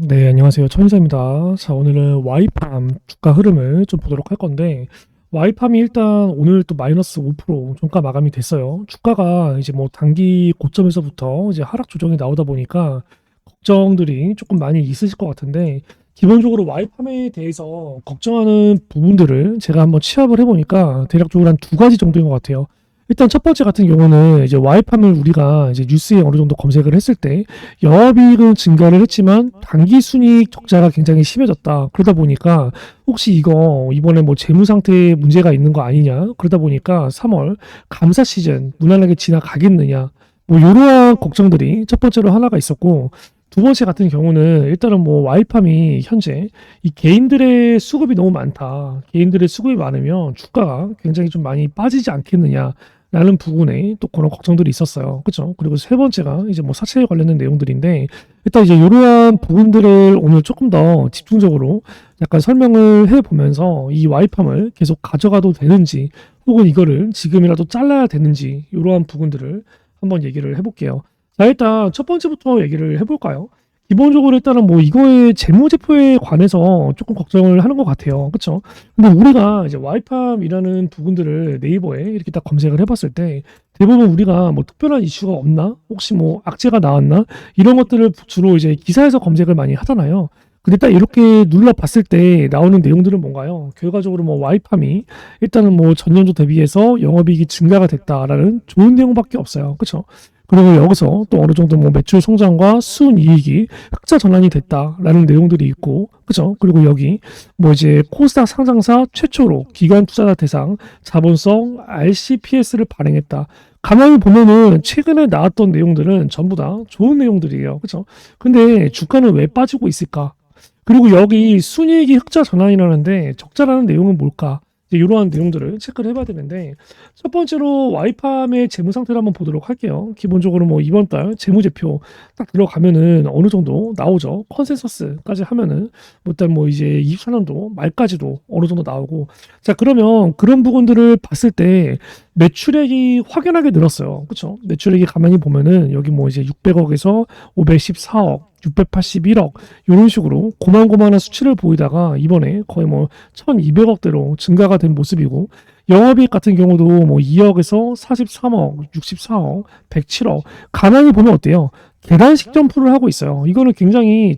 네, 안녕하세요. 천인사입니다. 자, 오늘은 와이팜 주가 흐름을 좀 보도록 할 건데, 와이팜이 일단 오늘 또 마이너스 5% 종가 마감이 됐어요. 주가가 이제 뭐 단기 고점에서부터 이제 하락 조정이 나오다 보니까 걱정들이 조금 많이 있으실 것 같은데, 기본적으로 와이팜에 대해서 걱정하는 부분들을 제가 한번 취합을 해보니까 대략적으로 한 두 가지 정도인 것 같아요. 일단 첫 번째 같은 경우는 이제 와이팜을 우리가 이제 뉴스에 어느 정도 검색을 했을 때 영업이익은 증가를 했지만 단기 순이익 적자가 굉장히 심해졌다. 그러다 보니까 혹시 이거 이번에 뭐 재무 상태에 문제가 있는 거 아니냐? 그러다 보니까 3월 감사 시즌 무난하게 지나가겠느냐? 뭐 이러한 걱정들이 첫 번째로 하나가 있었고 두 번째 같은 경우는 일단은 뭐 와이팜이 현재 이 개인들의 수급이 너무 많다. 개인들의 수급이 많으면 주가가 굉장히 좀 많이 빠지지 않겠느냐. 라는 부분에 또 그런 걱정들이 있었어요. 그렇죠? 그리고 세 번째가 이제 뭐 사채에 관련된 내용들인데 일단 이제 이러한 부분들을 오늘 조금 더 집중적으로 약간 설명을 해 보면서 이 와이팜을 계속 가져가도 되는지 혹은 이거를 지금이라도 잘라야 되는지 이러한 부분들을 한번 얘기를 해볼게요. 자, 일단 첫 번째부터 얘기를 해볼까요? 기본적으로 일단은 뭐 이거의 재무제표에 관해서 조금 걱정을 하는 것 같아요. 그렇죠? 근데 우리가 이제 와이팜이라는 부분들을 네이버에 이렇게 딱 검색을 해봤을 때 대부분 우리가 뭐 특별한 이슈가 없나? 혹시 뭐 악재가 나왔나? 이런 것들을 주로 이제 기사에서 검색을 많이 하잖아요. 근데 딱 이렇게 눌러봤을 때 나오는 내용들은 뭔가요? 결과적으로 뭐 와이팜이 일단은 뭐 전년도 대비해서 영업이익이 증가가 됐다라는 좋은 내용밖에 없어요. 그렇죠? 그리고 여기서 또 어느 정도 뭐 매출 성장과 순이익이 흑자 전환이 됐다라는 내용들이 있고, 그죠? 그리고 여기 뭐 이제 코스닥 상장사 최초로 기관 투자자 대상 자본성 RCPS를 발행했다. 가만히 보면은 최근에 나왔던 내용들은 전부 다 좋은 내용들이에요. 그죠? 근데 주가는 왜 빠지고 있을까? 그리고 여기 순이익이 흑자 전환이라는데 적자라는 내용은 뭘까? 이제 이러한 내용들을 체크를 해봐야 되는데 첫 번째로 와이팜의 재무 상태를 한번 보도록 할게요. 기본적으로 뭐 이번 달 재무제표 딱 들어가면은 어느 정도 나오죠. 컨센서스까지 하면은 뭐 일단 뭐 이제 24년도 말까지도 어느 정도 나오고 자 그러면 그런 부분들을 봤을 때 매출액이 확연하게 늘었어요. 그렇죠? 매출액이 가만히 보면은 여기 뭐 이제 600억에서 514억 681억 이런 식으로 고만고만한 수치를 보이다가 이번에 거의 뭐 1200억대로 증가가 된 모습이고 영업이익 같은 경우도 뭐 2억에서 43억, 64억, 107억 가만히 보면 어때요? 계단식 점프를 하고 있어요. 이거는 굉장히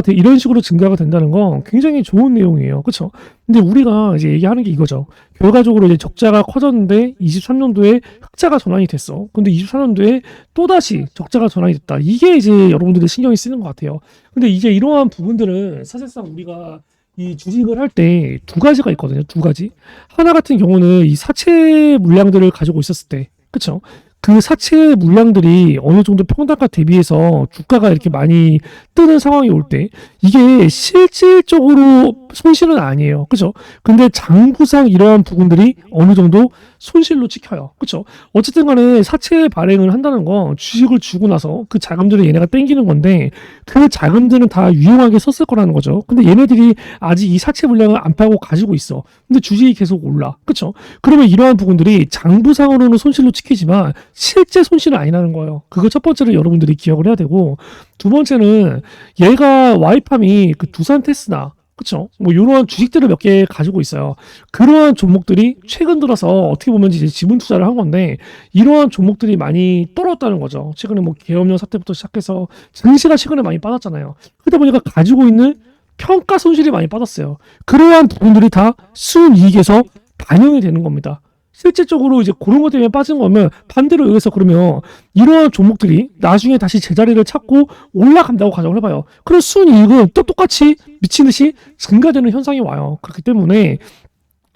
이런 식으로 증가가 된다는 건 굉장히 좋은 내용이에요. 그렇죠? 근데 우리가 이제 얘기하는 게 이거죠. 결과적으로 이제 적자가 커졌는데 23년도에 흑자가 전환이 됐어. 근데 24년도에 또다시 적자가 전환이 됐다. 이게 이제 여러분들의 신경이 쓰이는 것 같아요. 근데 이제 이러한 부분들은 사실상 우리가 이 주식을 할 때 두 가지가 있거든요. 두 가지. 하나 같은 경우는 이 사채 물량들을 가지고 있었을 때, 그렇죠? 그 사채 물량들이 어느 정도 평단가 대비해서 주가가 이렇게 많이 뜨는 상황이 올 때, 이게 실질적으로 손실은 아니에요. 그죠? 근데 장부상 이러한 부분들이 어느 정도 손실로 찍혀요. 그죠? 어쨌든 간에 사채 발행을 한다는 건 주식을 주고 나서 그 자금들을 얘네가 땡기는 건데, 그 자금들은 다 유용하게 썼을 거라는 거죠. 근데 얘네들이 아직 이 사채 물량을 안 팔고 가지고 있어. 근데 주식이 계속 올라. 그쵸? 그러면 이러한 부분들이 장부상으로는 손실로 찍히지만 실제 손실은 아니라는 거예요. 그거 첫 번째로 여러분들이 기억을 해야 되고 두 번째는 얘가 와이팜이 그 두산 테스나 그쵸? 뭐 이러한 주식들을 몇 개 가지고 있어요. 그러한 종목들이 최근 들어서 어떻게 보면 이제 지분 투자를 한 건데 이러한 종목들이 많이 떨어졌다는 거죠. 최근에 뭐 계엄령 사태부터 시작해서 증시가 최근에 많이 빠졌잖아요. 그러다 보니까 가지고 있는 평가 손실이 많이 빠졌어요. 그러한 부분들이 다 순이익에서 반영이 되는 겁니다. 실질적으로 이제 그런 것 때문에 빠진 거면 반대로 여기서 그러면 이러한 종목들이 나중에 다시 제자리를 찾고 올라간다고 가정을 해봐요. 그럼 순이익은 또 똑같이 미친 듯이 증가되는 현상이 와요. 그렇기 때문에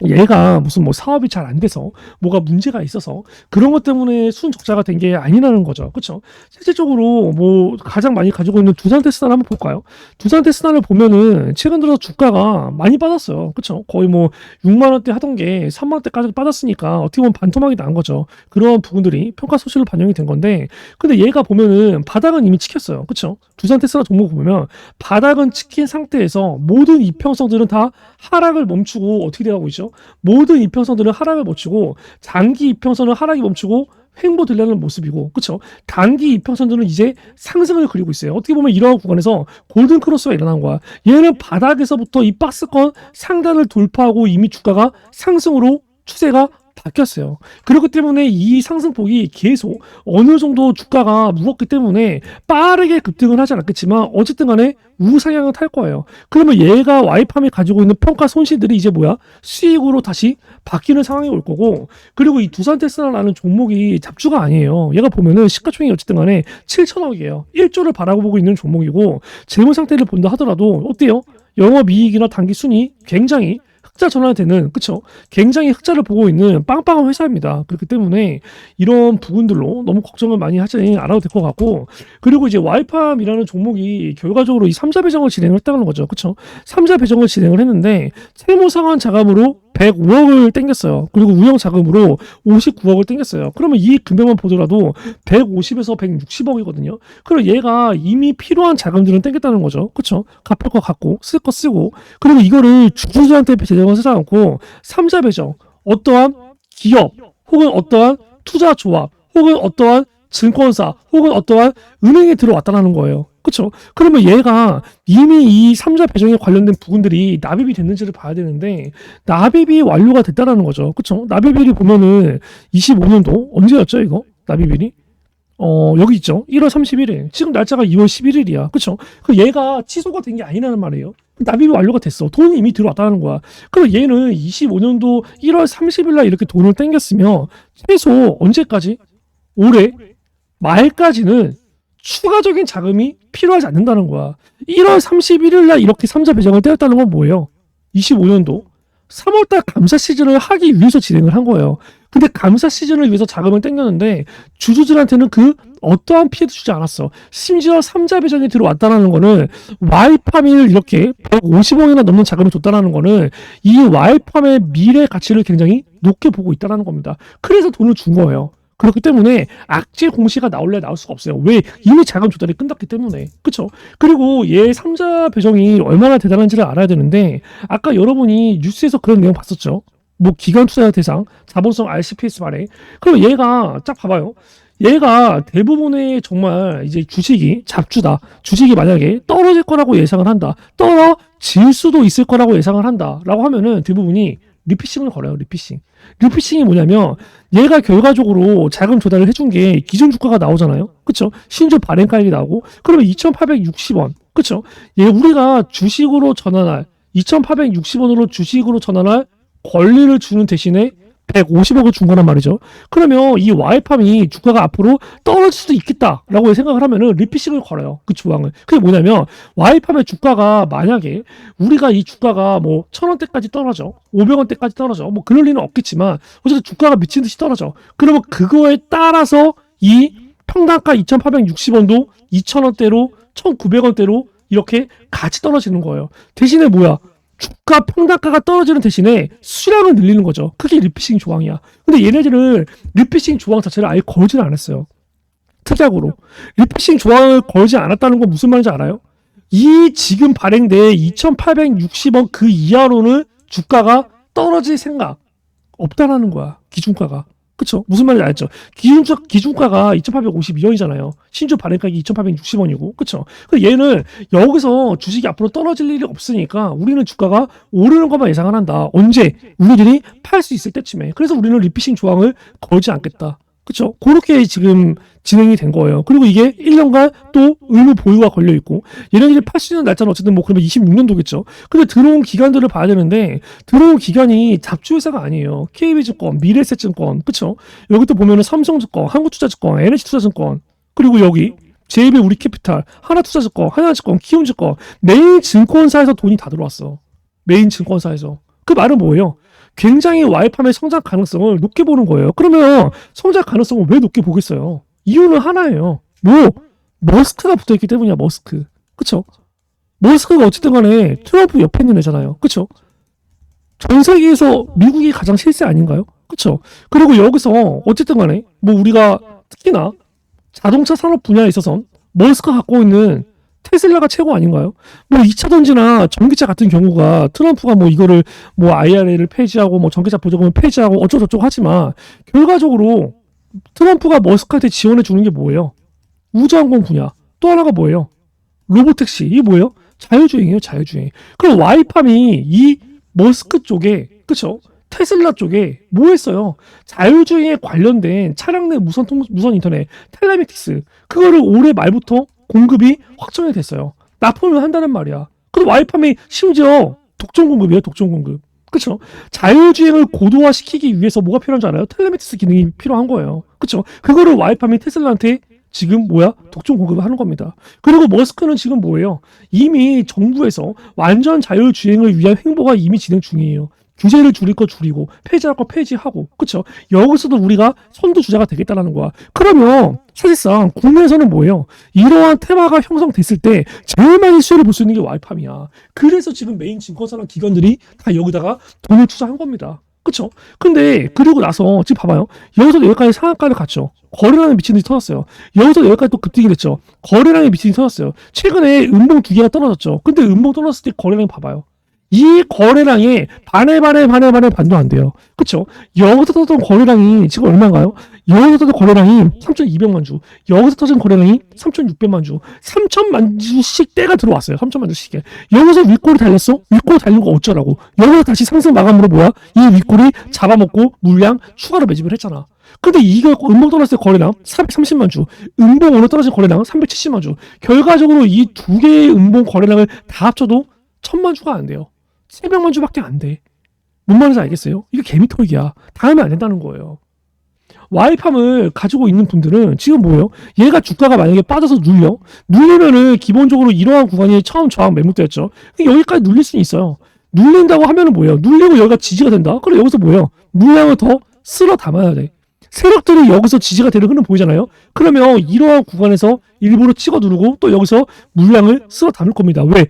얘가 무슨 뭐 사업이 잘 안 돼서 뭐가 문제가 있어서 그런 것 때문에 순적자가 된 게 아니라는 거죠. 그렇죠? 실질적으로 뭐 가장 많이 가지고 있는 두산 테스나를 한번 볼까요? 두산 테스나를 보면은 최근 들어서 주가가 많이 빠졌어요. 그렇죠? 거의 뭐 6만 원대 하던 게 3만 원대까지 빠졌으니까 어떻게 보면 반토막이 난 거죠. 그런 부분들이 평가 소실로 반영이 된 건데 근데 얘가 보면은 바닥은 이미 찍혔어요. 그렇죠? 두산 테스나 종목 보면 바닥은 찍힌 상태에서 모든 이평선들은 다 하락을 멈추고 어떻게 되고 있죠? 모든 이평선들은 하락을 멈추고 장기 이평선은 하락이 멈추고 횡보되려는 모습이고, 그쵸? 단기 이평선들은 이제 상승을 그리고 있어요. 어떻게 보면 이러한 구간에서 골든 크로스가 일어난 거야. 얘는 바닥에서부터 이 박스권 상단을 돌파하고 이미 주가가 상승으로 추세가 바뀌었어요. 그렇기 때문에 이 상승폭이 계속 어느 정도 주가가 무겁기 때문에 빠르게 급등을 하지 않았겠지만 어쨌든 간에 우상향을 탈 거예요. 그러면 얘가 와이팜이 가지고 있는 평가 손실들이 이제 뭐야? 수익으로 다시 바뀌는 상황이 올 거고, 그리고 이 두산테스라는 종목이 잡주가 아니에요. 얘가 보면은 시가총액이 어쨌든 간에 7천억이에요. 1조를 바라보고 있는 종목이고, 재무 상태를 본다 하더라도 어때요? 영업이익이나 단기 순이 굉장히 흑자 전환되는, 그쵸? 굉장히 흑자를 보고 있는 빵빵한 회사입니다. 그렇기 때문에 이런 부분들로 너무 걱정을 많이 하지 않아도 될 것 같고, 그리고 이제 와이팜이라는 종목이 결과적으로 이 3자 배정을 진행을 했다는 거죠. 그쵸? 3자 배정을 진행을 했는데 채무 상환 자금으로 105억을 땡겼어요. 그리고 운영 자금으로 59억을 땡겼어요. 그러면 이 금액만 보더라도 150에서 160억이거든요. 그럼 얘가 이미 필요한 자금들은 땡겼다는 거죠. 그쵸? 갚을 거 갚고 쓸 거 쓰고, 그리고 이거를 주주들한테 배정을 쓰지 않고 3자 배정, 어떠한 기업 혹은 어떠한 투자 조합 혹은 어떠한 증권사 혹은 어떠한 은행에 들어왔다는 거예요. 그렇죠? 그러면 얘가 이미 이 3자 배정에 관련된 부분들이 납입이 됐는지를 봐야 되는데 납입이 완료가 됐다라는 거죠. 그렇죠? 납입일이 보면은 25년도 언제였죠, 이거? 납입일이? 여기 있죠. 1월 31일. 지금 날짜가 2월 11일이야. 그렇죠? 그 얘가 취소가 된 게 아니라는 말이에요. 납입이 완료가 됐어. 돈이 이미 들어왔다는 거야. 그럼 얘는 25년도 1월 30일 날 이렇게 돈을 땡겼으면 최소 언제까지? 올해 말까지는 추가적인 자금이 필요하지 않는다는 거야. 1월 31일 날 이렇게 3자 배정을 떼었다는 건 뭐예요? 25년도 3월달 감사 시즌을 하기 위해서 진행을 한 거예요. 근데 감사 시즌을 위해서 자금을 땡겼는데 주주들한테는 그 어떠한 피해도 주지 않았어. 심지어 3자 배정이 들어왔다는 거는 와이팜을 이렇게 150억이나 넘는 자금을 줬다는 거는 이 와이팜의 미래 가치를 굉장히 높게 보고 있다는 겁니다. 그래서 돈을 준 거예요. 그렇기 때문에 악재 공시가 나올래 나올 수가 없어요. 왜? 이미 자금 조달이 끝났기 때문에. 그쵸? 그리고 얘 3자 배정이 얼마나 대단한지를 알아야 되는데 아까 여러분이 뉴스에서 그런 내용 봤었죠. 뭐 기관 투자 대상, 자본성 RCPS 말에. 그럼 얘가 쫙 봐봐요. 얘가 대부분의 정말 이제 주식이 잡주다. 주식이 만약에 떨어질 거라고 예상을 한다. 떨어질 수도 있을 거라고 예상을 한다. 라고 하면은 대부분이 리피싱을 걸어요. 리피싱. 리피싱이 뭐냐면 얘가 결과적으로 자금 조달을 해준 게 기존 주가가 나오잖아요. 그쵸? 신주 발행가액이 나오고 그러면 2,860원. 그쵸? 얘 우리가 주식으로 전환할 2,860원으로 주식으로 전환할 권리를 주는 대신에 150억을 준 거란 말이죠. 그러면 이 와이팜이 주가가 앞으로 떨어질 수도 있겠다라고 생각을 하면은 리피싱을 걸어요. 그 조항을. 그게 뭐냐면 와이팜의 주가가 만약에 우리가 이 주가가 뭐 1,000원대까지 떨어져, 500원대까지 떨어져, 뭐 그럴 리는 없겠지만 어쨌든 주가가 미친 듯이 떨어져. 그러면 그거에 따라서 이 평단가 2,860원도 2,000원대로 1,900원대로 이렇게 같이 떨어지는 거예요. 대신에 뭐야? 주가 평단가가 떨어지는 대신에 수량을 늘리는 거죠. 그게 리피싱 조항이야. 근데 얘네들은 리피싱 조항 자체를 아예 걸지는 않았어요. 특약으로. 리피싱 조항을 걸지 않았다는 건 무슨 말인지 알아요? 이 지금 발행된 2,860원 그 이하로는 주가가 떨어질 생각 없다라는 거야. 기준가가. 그쵸? 무슨 말인지 알죠? 기준가가 2,852원이잖아요. 신주 발행가격이 2,860원이고. 그쵸? 얘는 여기서 주식이 앞으로 떨어질 일이 없으니까 우리는 주가가 오르는 것만 예상을 한다. 언제? 우리들이 팔 수 있을 때쯤에. 그래서 우리는 리피싱 조항을 걸지 않겠다. 그쵸? 그렇게 지금 진행이 된 거예요. 그리고 이게 1년간 또 의무 보유가 걸려있고, 얘네들이 팔 수 있는 날짜는 어쨌든 뭐 그러면 26년도겠죠. 근데 들어온 기간들을 봐야 되는데, 들어온 기간이 잡주회사가 아니에요. KB증권, 미래에셋증권, 그쵸? 여기 또 보면은 삼성증권, 한국투자증권, NH투자증권, 그리고 여기 JB 우리캐피탈, 하나투자증권, 하나증권, 키움증권, 메인 증권사에서 돈이 다 들어왔어. 메인 증권사에서. 그 말은 뭐예요? 굉장히 와이팜의 성장 가능성을 높게 보는 거예요. 그러면 성장 가능성을 왜 높게 보겠어요? 이유는 하나예요. 뭐 머스크가 붙어있기 때문이야. 머스크. 그쵸? 머스크가 어쨌든 간에 트럼프 옆에 있는 애잖아요. 그쵸? 전 세계에서 미국이 가장 실세 아닌가요? 그쵸? 그리고 여기서 어쨌든 간에 뭐 우리가 특히나 자동차 산업 분야에 있어서 머스크가 갖고 있는 테슬라가 최고 아닌가요? 뭐 2차 전지나 전기차 같은 경우가 트럼프가 뭐 이거를 뭐 IRA를 폐지하고 뭐 전기차 보조금을 폐지하고 어쩌고저쩌고 하지만 결과적으로 트럼프가 머스크한테 지원해 주는 게 뭐예요? 우주항공 분야. 또 하나가 뭐예요? 로보택시. 이게 뭐예요? 자율주행이에요, 자율주행. 그럼 와이팜이 이 머스크 쪽에, 그쵸? 테슬라 쪽에 뭐 했어요? 자율주행에 관련된 차량 내 무선 인터넷, 텔레메틱스. 그거를 올해 말부터 공급이 확정이 됐어요. 납품을 한다는 말이야. 그럼 와이팜이 심지어 독점 공급이에요, 독점 공급. 그쵸? 자율주행을 고도화시키기 위해서 뭐가 필요한 줄 알아요? 텔레메틱스 기능이 필요한 거예요. 그쵸? 그거를 와이팜이 테슬라한테 지금 뭐야? 독점 공급을 하는 겁니다. 그리고 머스크는 지금 뭐예요? 이미 정부에서 완전 자율주행을 위한 행보가 이미 진행 중이에요. 규제를 줄일 거 줄이고 폐지할 거 폐지하고, 그쵸? 여기서도 우리가 선두주자가 되겠다라는 거야. 그러면 사실상 국내에서는 뭐예요? 이러한 테마가 형성됐을 때 제일 많이 수혜를 볼 수 있는 게 와이팜이야. 그래서 지금 메인 증권사랑 기관들이 다 여기다가 돈을 투자한 겁니다. 그쵸? 근데 그리고 나서 지금 봐봐요. 여기서 여기까지 상한가를 갔죠. 거래량에 미친 듯이 터졌어요. 여기서 여기까지 또 급등이 됐죠. 거래량에 미친 듯이 터졌어요. 최근에 음봉 두 개가 떨어졌죠. 근데 음봉 떨어졌을 때 거래량 봐봐요. 이 거래량이 반도 안 돼요. 그쵸? 여기서 터졌던 거래량이 지금 얼마인가요? 여기서 터진 거래량이 3,200만 주, 여기서 터진 거래량이 3,600만 주, 3,000만 주씩 때가 들어왔어요. 3,000만 주씩. 여기서 윗골이 달렸어? 윗골 달린 거 어쩌라고? 여기서 다시 상승 마감으로 뭐야? 이 윗골이 잡아먹고 물량 추가로 매집을 했잖아. 근데 이게 음봉 떨어졌을 때 거래량 430만 주, 음봉 오늘 떨어진 거래량 370만 주. 결과적으로 이 두 개의 음봉 거래량을 다 합쳐도 1,000만 주가 안 돼요. 300만 주밖에 안 돼. 뭔 말인지 알겠어요? 이게 개미털기야. 다 하면 안 된다는 거예요. 와이팜을 가지고 있는 분들은 지금 뭐예요? 얘가 주가가 만약에 빠져서 눌리면은 기본적으로 이러한 구간이 처음 저항 매물대였죠. 여기까지 눌릴 수는 있어요. 눌린다고 하면은 뭐예요? 눌리고 여기가 지지가 된다? 그럼 여기서 뭐예요? 물량을 더 쓸어 담아야 돼. 세력들이 여기서 지지가 되는 흐름 보이잖아요? 그러면 이러한 구간에서 일부러 찍어 누르고 또 여기서 물량을 쓸어 담을 겁니다. 왜?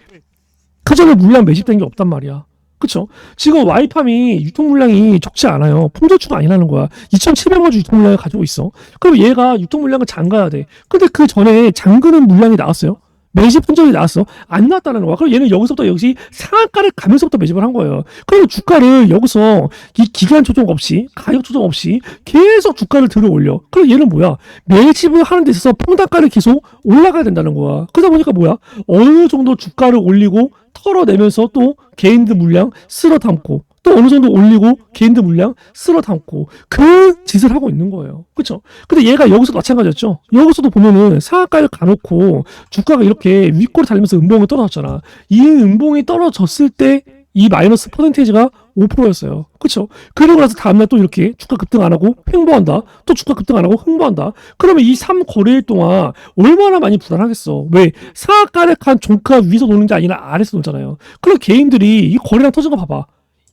그전에 물량 매집된 게 없단 말이야. 그쵸? 지금 와이팜이 유통 물량이 적지 않아요. 품절주가 아니라는 거야. 2,700만 주 유통 물량을 가지고 있어. 그럼 얘가 유통 물량을 잠가야 돼. 근데 그 전에 잠그는 물량이 나왔어요? 매집 흔적이 나왔어? 안 나왔다는 거야. 그럼 얘는 여기서부터 역시 상한가를 가면서부터 매집을 한 거예요. 그럼 주가를 여기서 이 기간 조정 없이, 가격 조정 없이 계속 주가를 들어 올려. 그럼 얘는 뭐야? 매집을 하는 데 있어서 평단가를 계속 올라가야 된다는 거야. 그러다 보니까 뭐야? 어느 정도 주가를 올리고 털어내면서 또 개인들 물량 쓸어 담고 또 어느 정도 올리고 개인들 물량 쓸어 담고 그 짓을 하고 있는 거예요. 그쵸? 근데 얘가 여기서도 마찬가지였죠. 여기서도 보면은 상한가를 가놓고 주가가 이렇게 윗골을 달리면서 음봉이 떨어졌잖아. 이 음봉이 떨어졌을 때 이 마이너스 퍼센테이지가 5%였어요. 그쵸? 그리고 나서 다음날 또 이렇게 주가 급등 안 하고 횡보한다. 또 주가 급등 안 하고 횡보한다. 그러면 이 3거래일 동안 얼마나 많이 불안하겠어. 왜? 상한가를 간 종가 위에서 노는 게 아니라 아래에서 놀잖아요. 그럼 개인들이 이 거래량 터진 거 봐봐.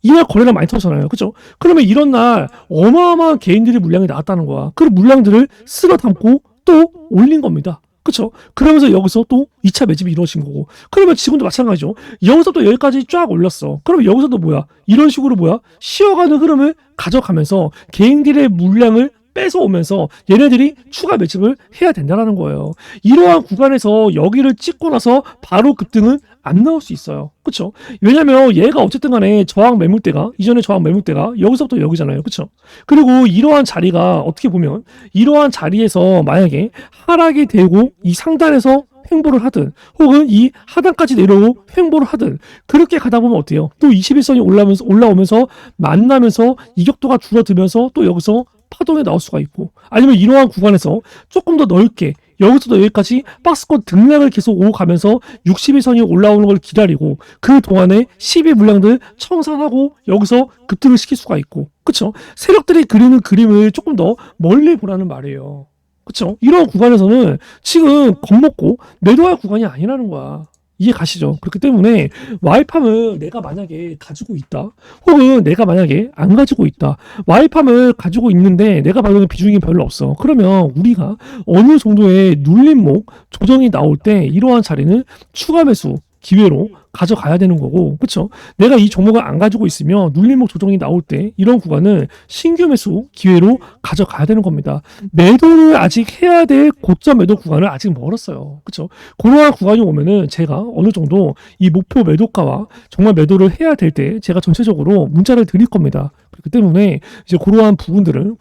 이날 거래량 많이 터졌잖아요. 그죠? 그러면 이런 날 어마어마한 개인들이 물량이 나왔다는 거야. 그 물량들을 쓸어 담고 또 올린 겁니다. 그쵸? 그러면서 여기서 또 2차 매집이 이루어진 거고. 그러면 지금도 마찬가지죠. 여기서 또 여기까지 쫙 올렸어. 그러면 여기서도 뭐야? 이런 식으로 뭐야? 쉬어가는 흐름을 가져가면서 개인들의 물량을 뺏어오면서 얘네들이 추가 매집을 해야 된다는 거예요. 이러한 구간에서 여기를 찍고 나서 바로 급등은 안 나올 수 있어요. 그쵸? 왜냐면 얘가 어쨌든 간에 저항 매물대가, 이전에 저항 매물대가 여기서부터 여기잖아요. 그쵸? 그리고 이러한 자리가 어떻게 보면 이러한 자리에서 만약에 하락이 되고 이 상단에서 횡보를 하든 혹은 이 하단까지 내려오고 횡보를 하든 그렇게 가다 보면 어때요? 또 21선이 올라오면서 만나면서 이격도가 줄어들면서 또 여기서 파동에 나올 수가 있고 아니면 이러한 구간에서 조금 더 넓게 여기서도 여기까지 박스권 등락을 계속 오고 가면서 61선이 올라오는 걸 기다리고 그 동안에 12 물량들 청산하고 여기서 급등을 시킬 수가 있고 그쵸? 세력들이 그리는 그림을 조금 더 멀리 보라는 말이에요. 그쵸? 이런 구간에서는 지금 겁먹고 매도할 구간이 아니라는 거야. 이해 가시죠? 그렇기 때문에 와이팜을 내가 만약에 가지고 있다 혹은 내가 만약에 안 가지고 있다 와이팜을 가지고 있는데 내가 받는 비중이 별로 없어 그러면 우리가 어느 정도의 눌림목 조정이 나올 때 이러한 자리는 추가 매수 기회로 가져가야 되는 거고 그쵸? 내가 이 종목을 안 가지고 있으면 눌림목 조정이 나올 때 이런 구간은 신규 매수 기회로 가져가야 되는 겁니다. 매도를 아직 해야 될 고점 매도 구간을 아직 멀었어요. 그쵸? 그러한 구간이 오면은 제가 어느 정도 이 목표 매도가와 정말 매도를 해야 될 때 제가 전체적으로 문자를 드릴 겁니다. 그렇기 때문에 이제 그러한 부분들은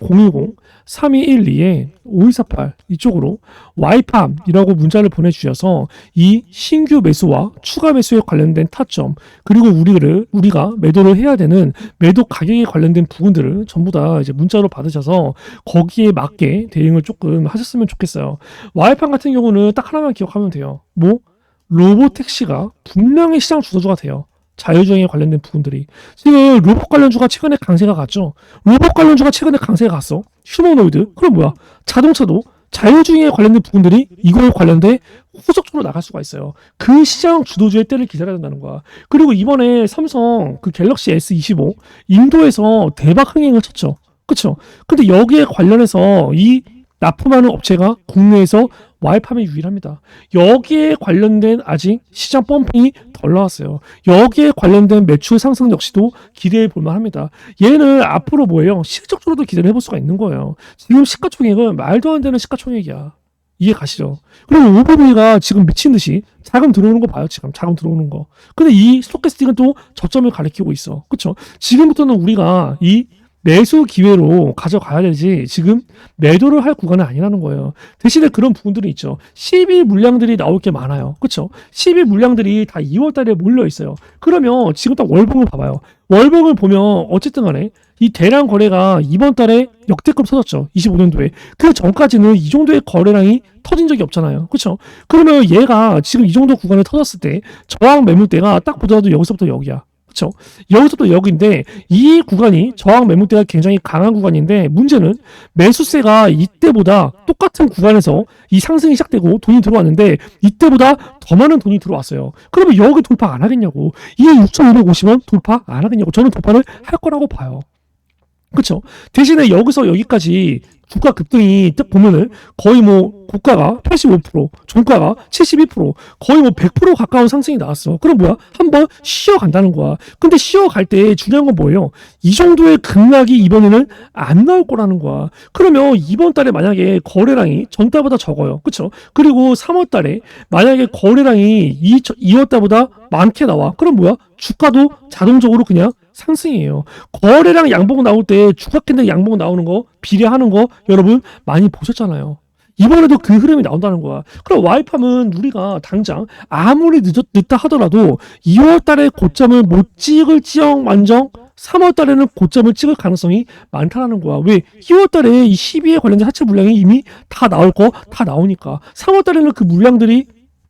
010-3212-5248 이쪽으로 와이팜이라고 문자를 보내주셔서 이 신규 매수와 추가 매수에 관련된 타점, 그리고 우리가 매도를 해야 되는 매도 가격에 관련된 부분들을 전부 다 이제 문자로 받으셔서 거기에 맞게 대응을 조금 하셨으면 좋겠어요. 와이팜 같은 경우는 딱 하나만 기억하면 돼요. 뭐 로보택시가 분명히 시장 주도주가 돼요. 자율주행에 관련된 부분들이. 지금 로봇 관련주가 최근에 강세가 갔죠. 로봇 관련주가 최근에 강세가 갔어. 휴머노이드. 그럼 뭐야? 자동차도 자율주행에 관련된 부분들이 이거에 관련돼 후속적으로 나갈 수가 있어요. 그 시장 주도주의 때를 기다려야 된다는 거야. 그리고 이번에 삼성 그 갤럭시 S25 인도에서 대박 흥행을 쳤죠. 그쵸? 근데 여기에 관련해서 이 납품하는 업체가 국내에서 와이팜이 유일합니다. 여기에 관련된 아직 시장 펌핑이 덜 나왔어요. 여기에 관련된 매출 상승 역시도 기대해 볼 만합니다. 얘는 앞으로 뭐예요? 실적적으로도 기대를 해볼 수가 있는 거예요. 지금 시가총액은 말도 안 되는 시가총액이야. 이해 가시죠? 그리고 오버베이가 지금 미친 듯이 자금 들어오는 거 봐요. 지금 자금 들어오는 거. 근데 이 스토캐스틱은 또 저점을 가리키고 있어. 그쵸? 지금부터는 우리가 이 매수 기회로 가져가야 되지 지금 매도를 할 구간은 아니라는 거예요. 대신에 그런 부분들이 있죠. 12 물량들이 나올 게 많아요. 그렇죠? 12 물량들이 다 2월 달에 몰려 있어요. 그러면 지금 딱 월봉을 봐봐요. 월봉을 보면 어쨌든 간에 이 대량 거래가 이번 달에 역대급 터졌죠. 25년도에. 그 전까지는 이 정도의 거래량이 터진 적이 없잖아요. 그렇죠? 그러면 얘가 지금 이 정도 구간에 터졌을 때 저항 매물대가 딱 보더라도 여기서부터 여기야. 그렇죠? 여기서부터 여기인데 이 구간이 저항 매물대가 굉장히 강한 구간인데 문제는 매수세가 이때보다 똑같은 구간에서 이 상승이 시작되고 돈이 들어왔는데 이때보다 더 많은 돈이 들어왔어요. 그러면 여기 돌파 안 하겠냐고. 이 6,250원 돌파 안 하겠냐고. 저는 돌파를 할 거라고 봐요. 그렇죠? 대신에 여기서 여기까지 주가 급등이 딱 보면은 거의 뭐 고가가 85%, 종가가 72%, 거의 뭐 100% 가까운 상승이 나왔어. 그럼 뭐야? 한번 쉬어간다는 거야. 근데 쉬어갈 때 중요한 건 뭐예요? 이 정도의 급락이 이번에는 안 나올 거라는 거야. 그러면 이번 달에 만약에 거래량이 전달보다 적어요. 그렇죠? 그리고 3월 달에 만약에 거래량이 2월 달보다 많게 나와. 그럼 뭐야? 주가도 자동적으로 그냥 상승이에요. 거래량 양봉 나올 때 주가 캔들 양봉 나오는 거 비례하는 거 여러분 많이 보셨잖아요. 이번에도 그 흐름이 나온다는 거야. 그럼 와이팜은 우리가 당장 아무리 늦다 하더라도 2월 달에 고점을 못 찍을지언 완정 3월 달에는 고점을 찍을 가능성이 많다는 거야. 왜? 2월 달에 이 12에 관련된 하체 물량이 이미 다 나올 거 다 나오니까 3월 달에는 그 물량들이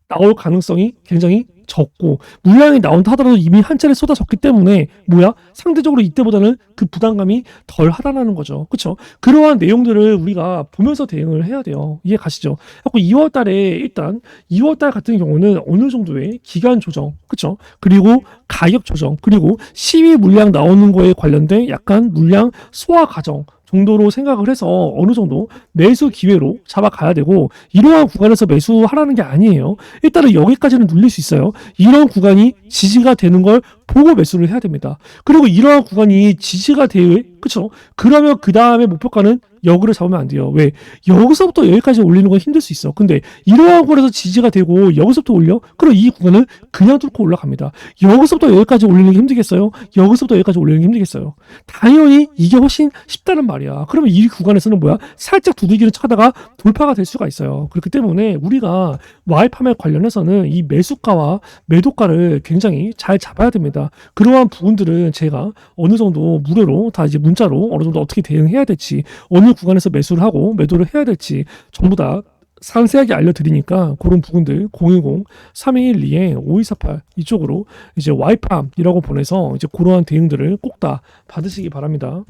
나올 가능성이 굉장히 적고 물량이 나온다 하더라도 이미 한 차례 쏟아졌기 때문에 뭐야? 상대적으로 이때보다는 그 부담감이 덜 하다라는 거죠. 그렇죠? 그러한 내용들을 우리가 보면서 대응을 해야 돼요. 이해 가시죠? 그래서 2월 달에 일단 2월 달 같은 경우는 어느 정도의 기간 조정, 그렇죠? 그리고 가격 조정, 그리고 시위 물량 나오는 거에 관련된 약간 물량 소화 과정 정도로 생각을 해서 어느 정도 매수 기회로 잡아가야 되고 이러한 구간에서 매수하라는 게 아니에요. 일단은 여기까지는 눌릴 수 있어요. 이런 구간이 지지가 되는 걸 보고 매수를 해야 됩니다. 그리고 이러한 구간이 지지가 되어 그쵸? 그러면 그 다음에 목표가는 역으로 잡으면 안 돼요. 왜? 여기서부터 여기까지 올리는 건 힘들 수 있어. 근데 이러한 구간에서 지지가 되고 여기서부터 올려? 그럼 이 구간은 그냥 뚫고 올라갑니다. 여기서부터 여기까지 올리는 게 힘들겠어요? 여기서부터 여기까지 올리는 게 힘들겠어요? 당연히 이게 훨씬 쉽다는 말이야. 그러면 이 구간에서는 뭐야? 살짝 두들기를 쳐다가 돌파가 될 수가 있어요. 그렇기 때문에 우리가 와이팜에 관련해서는 이 매수가와 매도가를 굉장히 잘 잡아야 됩니다. 그러한 부분들은 제가 어느 정도 무료로 다 이제 문자로 어느 정도 어떻게 대응해야 될지 어느 구간에서 매수를 하고 매도를 해야 될지 전부 다 상세하게 알려드리니까 그런 부분들 010-3212-5248 이쪽으로 이제 와이팜이라고 보내서 이제 그러한 대응들을 꼭 다 받으시기 바랍니다.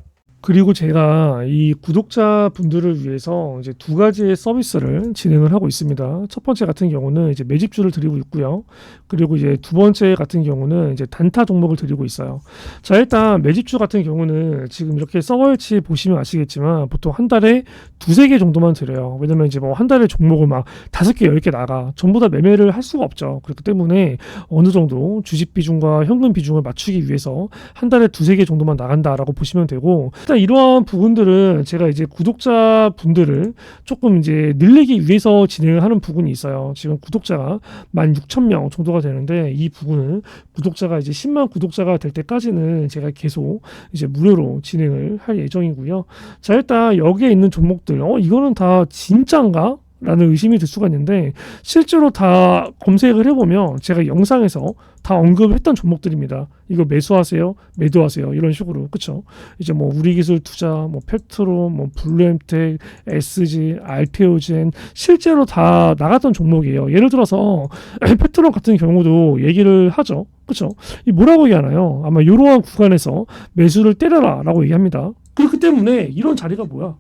그리고 제가 이 구독자분들을 위해서 이제 두 가지의 서비스를 진행을 하고 있습니다. 첫 번째 같은 경우는 이제 매집주를 드리고 있고요. 그리고 이제 두 번째 같은 경우는 이제 단타 종목을 드리고 있어요. 자, 일단 매집주 같은 경우는 지금 이렇게 서버일치 보시면 아시겠지만 보통 한 달에 두세 개 정도만 드려요. 왜냐면 이제 뭐 한 달에 종목을 막 5개, 10개 나가. 전부 다 매매를 할 수가 없죠. 그렇기 때문에 어느 정도 주식 비중과 현금 비중을 맞추기 위해서 한 달에 두세 개 정도만 나간다라고 보시면 되고 일단 이러한 부분들은 제가 이제 구독자분들을 조금 이제 늘리기 위해서 진행을 하는 부분이 있어요. 지금 구독자가 16,000명 정도가 되는데 이 부분은 구독자가 이제 10만 구독자가 될 때까지는 제가 계속 이제 무료로 진행을 할 예정이고요. 자, 일단 여기에 있는 종목들, 이거는 다 진짠가? 라는 의심이 들 수가 있는데 실제로 다 검색을 해보면 제가 영상에서 다 언급했던 종목들입니다. 이거 매수하세요, 매도하세요 이런 식으로. 그쵸? 이제 뭐 우리기술투자, 뭐 페트로, 뭐 블루엠텍, SG, 알테오젠 실제로 다 나갔던 종목이에요. 예를 들어서 페트로 같은 경우도 얘기를 하죠. 그쵸? 이 뭐라고 얘기하나요? 아마 이러한 구간에서 매수를 때려라 라고 얘기합니다. 그렇기 때문에 이런 자리가 뭐야?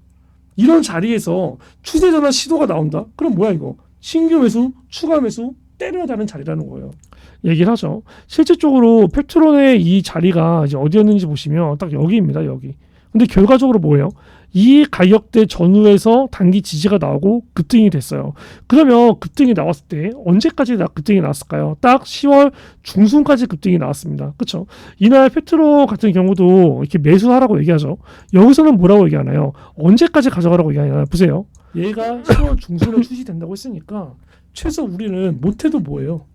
이런 자리에서 추세 전환 시도가 나온다? 그럼 뭐야 이거? 신규 매수, 추가 매수, 때려야 되는 자리라는 거예요. 얘기를 하죠. 실질적으로 팩트론의 이 자리가 이제 어디였는지 보시면 딱 여기입니다. 여기. 근데 결과적으로 뭐예요? 이 가격대 전후에서 단기 지지가 나오고 급등이 됐어요. 그러면 급등이 나왔을 때 언제까지 급등이 나왔을까요? 딱 10월 중순까지 급등이 나왔습니다. 그렇죠? 이날 페트로 같은 경우도 이렇게 매수하라고 얘기하죠. 여기서는 뭐라고 얘기하나요? 언제까지 가져가라고 얘기하나요? 보세요. 얘가 10월 중순에 출시된다고 했으니까 최소 우리는 못해도 뭐예요?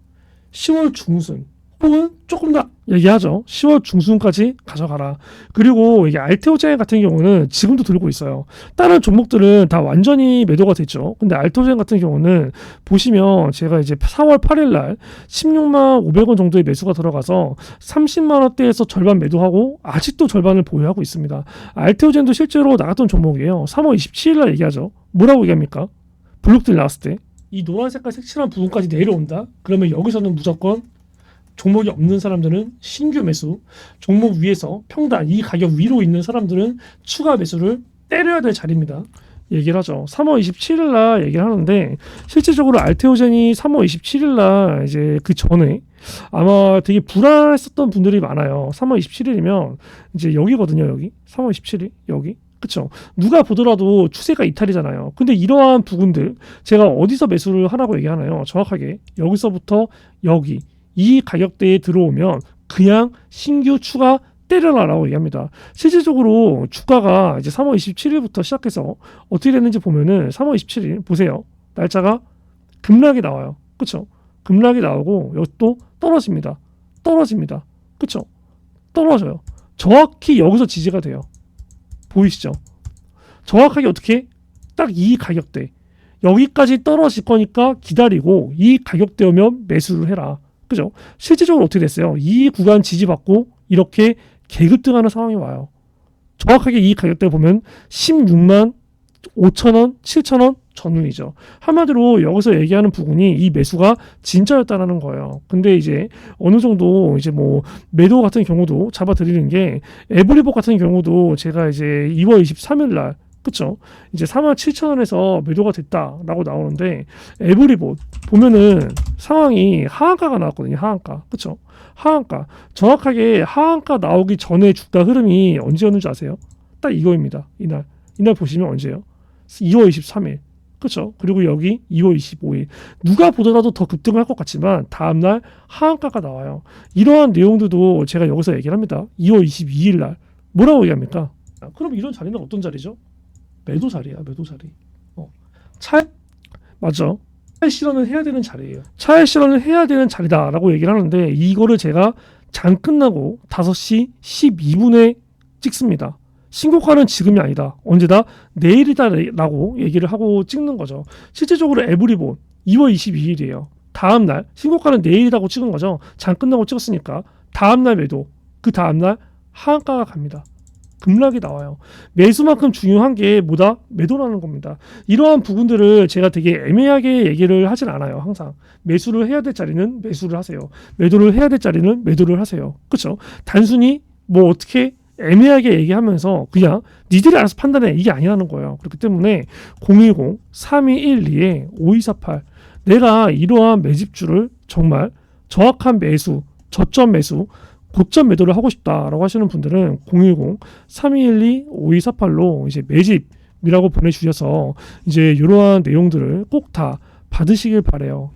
10월 중순 혹은 조금 더 얘기하죠. 10월 중순까지 가져가라. 그리고 이게 알테오젠 같은 경우는 지금도 들고 있어요. 다른 종목들은 다 완전히 매도가 됐죠. 근데 알테오젠 같은 경우는 보시면 제가 이제 4월 8일 날 16만 500원 정도의 매수가 들어가서 30만 원대에서 절반 매도하고 아직도 절반을 보유하고 있습니다. 알테오젠도 실제로 나갔던 종목이에요. 3월 27일 날 얘기하죠. 뭐라고 얘기합니까? 블록들 나왔을 때 이 노란 색깔 색칠한 부분까지 내려온다. 그러면 여기서는 무조건 종목이 없는 사람들은 신규 매수, 종목 위에서 평단 이 가격 위로 있는 사람들은 추가 매수를 때려야 될 자리입니다. 얘기를 하죠. 3월 27일 날 얘기를 하는데 실질적으로 알테오젠이 3월 27일 날 이제 그 전에 아마 되게 불안했었던 분들이 많아요. 3월 27일이면 이제 여기거든요. 여기 3월 27일 여기. 그쵸? 누가 보더라도 추세가 이탈이잖아요. 근데 이러한 부분들 제가 어디서 매수를 하라고 얘기하나요? 정확하게 여기서부터 여기 이 가격대에 들어오면 그냥 신규 추가 때려라라고 얘기합니다. 실질적으로 주가가 이제 3월 27일부터 시작해서 어떻게 됐는지 보면은 3월 27일 보세요. 날짜가 급락이 나와요. 그쵸? 급락이 나오고 이것도 떨어집니다. 떨어집니다. 그쵸? 떨어져요. 정확히 여기서 지지가 돼요. 보이시죠? 정확하게 어떻게? 딱 이 가격대. 여기까지 떨어질 거니까 기다리고 이 가격대 오면 매수를 해라. 그죠? 실질적으로 어떻게 됐어요? 이 구간 지지받고 이렇게 개급등하는 상황이 와요. 정확하게 이 가격대 보면 16만 5천원, 7천원 전후이죠. 한마디로 여기서 얘기하는 부분이 이 매수가 진짜였다라는 거예요. 근데 이제 어느 정도 이제 뭐 매도 같은 경우도 잡아드리는 게 에브리복 같은 경우도 제가 이제 2월 23일 날 그쵸? 이제 47,000원에서 매도가 됐다라고 나오는데 에브리봇 보면은 상황이 하한가가 나왔거든요. 하한가. 그쵸? 하한가. 정확하게 하한가 나오기 전에 주가 흐름이 언제였는지 아세요? 딱 이거입니다. 이날 보시면 언제예요? 2월 23일. 그쵸? 그리고 여기 2월 25일. 누가 보더라도 더 급등을 할 것 같지만 다음날 하한가가 나와요. 이러한 내용들도 제가 여기서 얘기를 합니다. 2월 22일 날. 뭐라고 얘기합니까? 그럼 이런 자리는 어떤 자리죠? 매도 자리야, 매도 자리. 맞죠? 차익 실현을 해야 되는 자리예요. 차익 실현을 해야 되는 자리다라고 얘기를 하는데 이거를 제가 장 끝나고 5시 12분에 찍습니다. 신고가는 지금이 아니다. 언제다? 내일이다라고 얘기를 하고 찍는 거죠. 실제적으로 에브리본 2월 22일이에요. 다음날 신고가는 내일이라고 찍은 거죠. 장 끝나고 찍었으니까 다음날 매도, 그 다음날 하한가가 갑니다. 급락이 나와요. 매수만큼 중요한 게 뭐다? 매도라는 겁니다. 이러한 부분들을 제가 되게 애매하게 얘기를 하진 않아요. 항상 매수를 해야 될 자리는 매수를 하세요. 매도를 해야 될 자리는 매도를 하세요. 그렇죠? 단순히 뭐 어떻게 애매하게 얘기하면서 그냥 니들이 알아서 판단해 이게 아니라는 거예요. 그렇기 때문에 010-3212-5248 내가 이러한 매집주를 정말 정확한 매수, 저점 매수, 고점 매도를 하고 싶다라고 하시는 분들은 010-3212-5248로 이제 매집이라고 보내주셔서 이제 이러한 내용들을 꼭 다 받으시길 바래요.